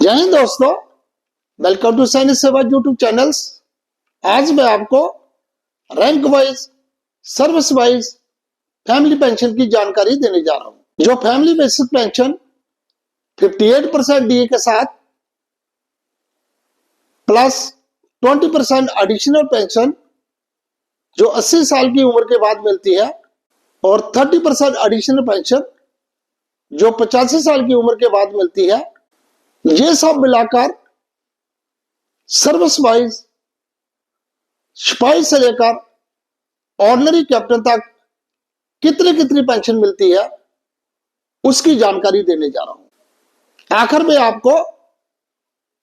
जय हिंद दोस्तों, welcome to सैनिक सेवा यूट्यूब चैनल्स। आज मैं आपको rank wise, service wise family pension की जानकारी देने जा रहा हूं। जो फैमिली बेसिक पेंशन 58% डीए के साथ प्लस 20% एडिशनल पेंशन जो 80 साल की उम्र के बाद मिलती है और 30% एडिशनल पेंशन जो 85 साल की उम्र के बाद मिलती है, ये सब मिलाकर सर्विस वाइज सिपाही से लेकर ऑर्डिनरी कैप्टन तक कितनी पेंशन मिलती है उसकी जानकारी देने जा रहा हूं। आखिर में आपको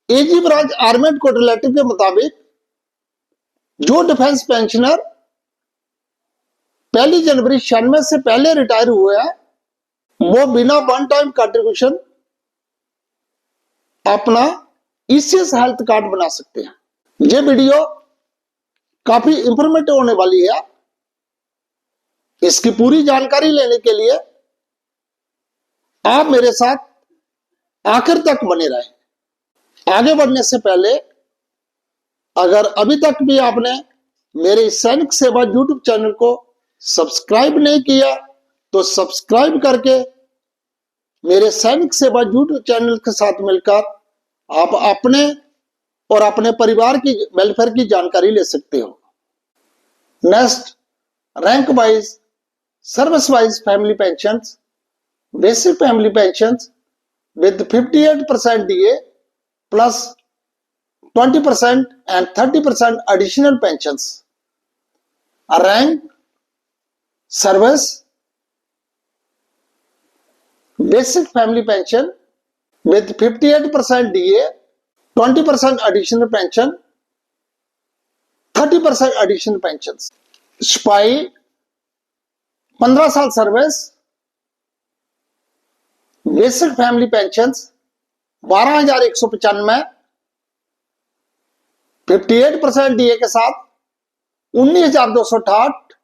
एजी ब्रांच आर्मेड कोड रिलेटिव के मुताबिक जो डिफेंस पेंशनर 1 जनवरी 96 से पहले रिटायर हुए हैं वो बिना वन टाइम कंट्रीब्यूशन अपना ईसीएस हेल्थ कार्ड बना सकते हैं। ये वीडियो काफी इंफॉर्मेटिव होने वाली है। इसकी पूरी जानकारी लेने के लिए आप मेरे साथ आखिर तक बने रहें। आगे बढ़ने से पहले अगर अभी तक भी आपने मेरे सैनिक सेवा यूट्यूब चैनल को सब्सक्राइब नहीं किया तो सब्सक्राइब करके मेरे सैनिक सेवा यूट्यूब चैनल के साथ मिलकर आप अपने और अपने परिवार की वेलफेयर की जानकारी ले सकते हो। Next, rank wise, service wise family pension, basic family pension with 58% DA plus 20% and 30% additional pension. Rank, service, basic family pension with 58% DA, 20% additional pension, 30% additional pensions. सिपाही 15 साल service, basic family pension 12,195, 58% DA के साथ 19,268,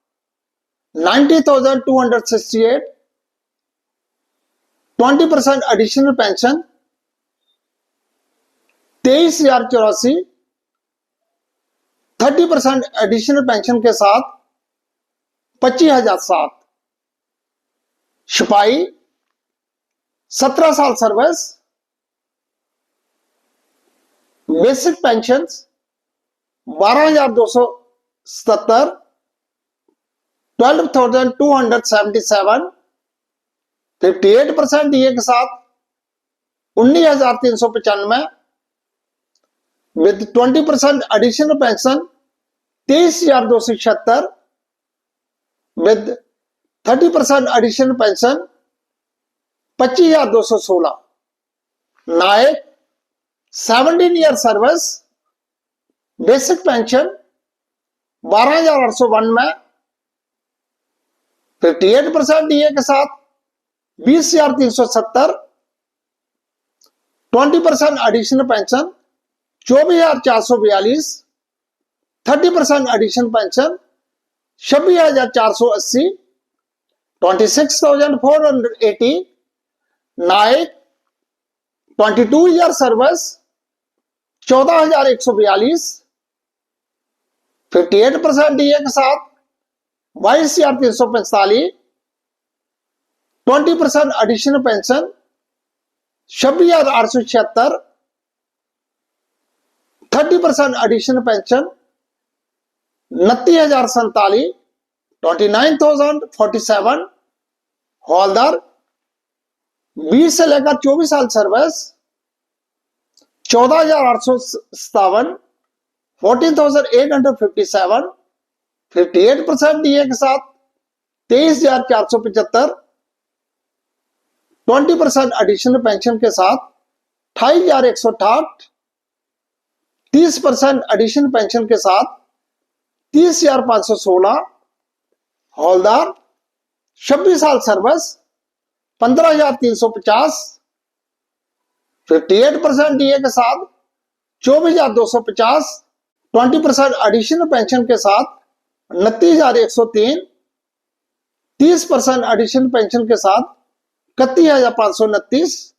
90,268, 20% additional pension 23,084, 30% additional pension के साथ 25,007। सिपाही 17 साल service, basic pension 12,277, 12,277, 58% DA के साथ 19,395 with 20% additional pension 23,276 with 30% additional pension 25,216। Naik 17 year service, basic pension 12,891, 58% DA के साथ 20,370, 20% additional pension 24,442, 30% additional pension 26,480, 26,480। Naik 22 year service, 14,142, 58% DA के साथ 22,345, 20% additional pension 26,876, 30% additional pension 29,047, 29,047। Havildar 20 से लेकर 24 साल सर्विस 14,857, 14,857, 58% डीए के साथ 23,475, 20% एडिशनल पेंशन के साथ 28,168, 30% एडिशनल पेंशन के साथ 30,516। हौलदार 26 साल सर्विस 15,350, 58% डीए के साथ 24,250, 20% एडिशनल पेंशन के साथ 29,103, 30% एडिशनल पेंशन के साथ 31,529,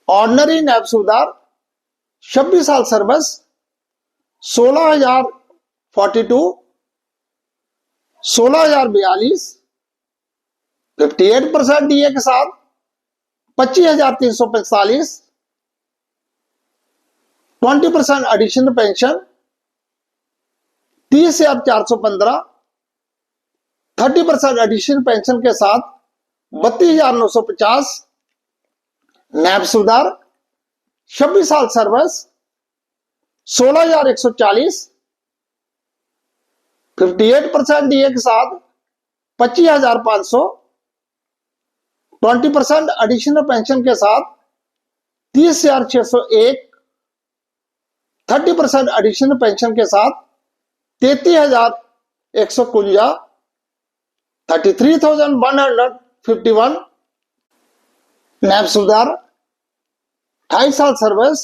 ऑर्डिनरी नैब सूबेदार 26 साल सर्विस 16,042, 16,042, 58% डीए के साथ 25,345, 20% एडिशनल पेंशन 30,415, 30% एडिशनल पेंशन के साथ 32,950, नैब सूबेदार 26 साल सर्विस 16,140, 58% डीए के साथ 25,500, 20% एडिशनल पेंशन के साथ 30,601, 30% एडिशनल पेंशन के साथ 33,151, 33,151, नैब सूबेदार 28 साल service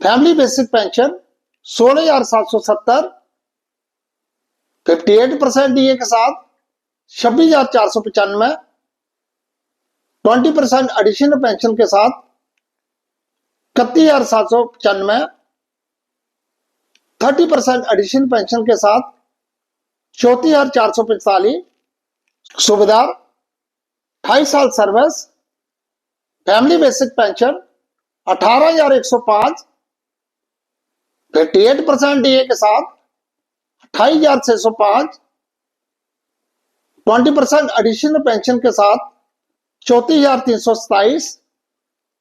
family basic pension 16,770, 58% DA के साथ 26,495, 20% एडिशनल पेंशन के साथ 31,795, 30% एडिशनल पेंशन के साथ 34,445, सूबेदार 28 साल service family basic pension 18,105, 58% DA के साथ 28,605, 20% एडिशनल पेंशन के साथ 34,327,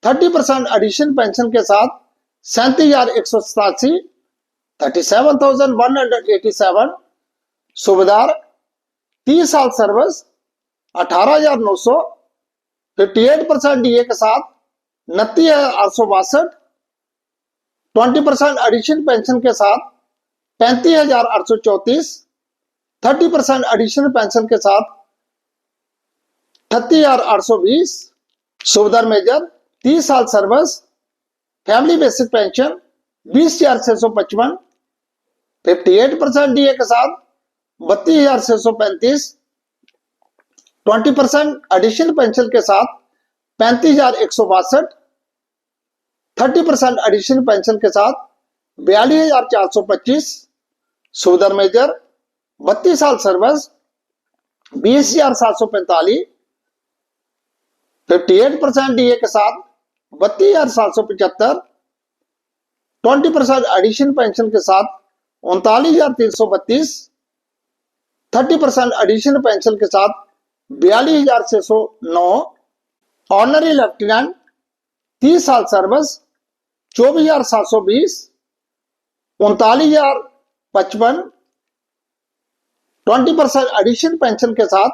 30% एडिशनल पेंशन के साथ 37,187, 37,187, सूबेदार 30 साल सर्विस 18,900, 58% डीए के साथ 29,862, 20% एडिशनल पेंशन के साथ 35,834, 30% एडिशनल पेंशन के साथ 38,820, सूबेदार मेजर 30 साल service family basic pension 20,655, 58% DA के साथ 32,635, 20% एडिशनल पेंशन के साथ 35,162, 30% एडिशनल पेंशन के साथ 42,425, सूबेदार मेजर 32 साल सर्विस 20,745, 58% डीए के साथ 32,775, 20% एडिशनल पेंशन के साथ 39,332, 30% एडिशनल पेंशन के साथ 42,609, ऑनरी लेफ्टिनेंट 30 साल सर्विस 24,720, 39,055, 20% एडिशनल पेंशन के साथ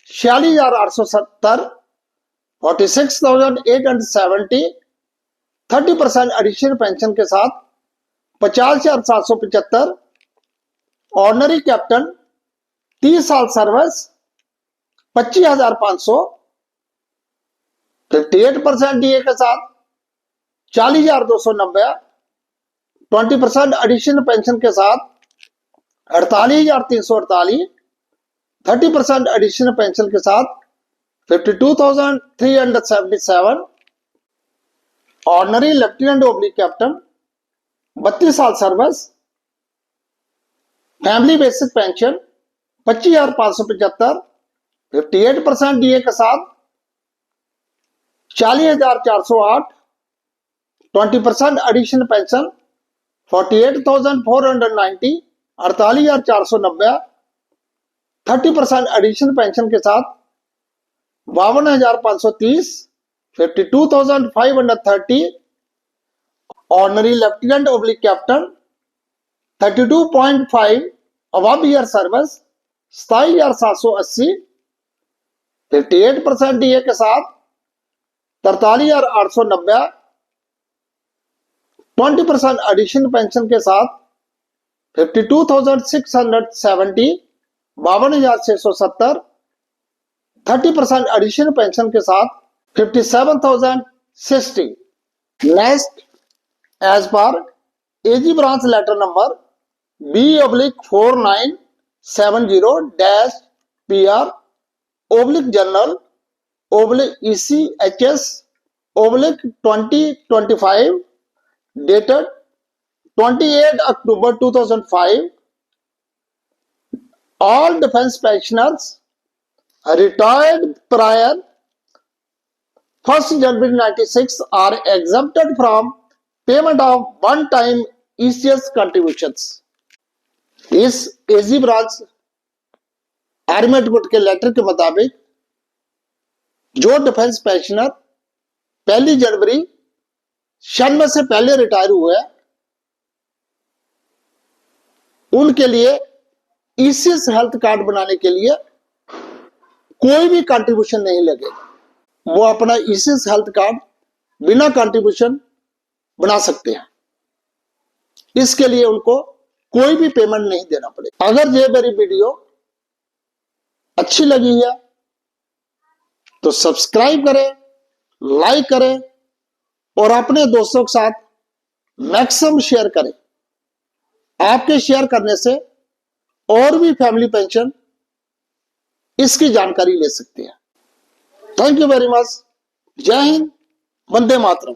46,870, 46,870, 30% एडिशनल पेंशन के साथ 50,775, ऑर्डिनरी कैप्टन 30 साल सर्विस 25,500, 58% डीए के साथ 40,290, 20% एडिशनल पेंशन के साथ 48,348, 30% एडिशनल पेंशन के साथ 52,377, ऑर्डिनरी लेफ्टिनेंट ओब्लिक कैप्टन 32 साल service family basic pension 25,575, 58% DA के साथ 40,408, 20% एडिशनल पेंशन 48,490, 48,490, 30% एडिशनल पेंशन के साथ 52,530, 52,530, ordinary lieutenant oblique captain 32.5 above year service 27,780, 58% DA के साथ 43,890, 20% एडिशनल पेंशन के साथ 52,670, 52,670, 30% एडिशनल पेंशन के साथ 57,060। Next, as per AG branch letter number B/4970-PR/General/ECHS oblique 2025 dated 28 October 2005, all defense pensioners retired prior 1st January 96 are exempted from payment of one-time ECS contributions. इस एजी branch army advocate के letter के मुताबिक जो defence pensioner 1 जनवरी 96 से पहले retire हुए हैं उनके लिए ईसीएस हेल्थ कार्ड बनाने के लिए कोई भी कंट्रीब्यूशन नहीं लगेगा। वो अपना ईसीएस हेल्थ कार्ड बिना कंट्रीब्यूशन बना सकते हैं। इसके लिए उनको कोई भी पेमेंट नहीं देना पड़ेगा। अगर ये मेरी वीडियो अच्छी लगी है तो सब्सक्राइब करें, लाइक करें और अपने दोस्तों के साथ मैक्सिमम शेयर करें। आपके शेयर करने से और भी फैमिली पेंशन इसकी जानकारी ले सकते हैं। Thank you very much. जय हिंद, वंदे मातरम।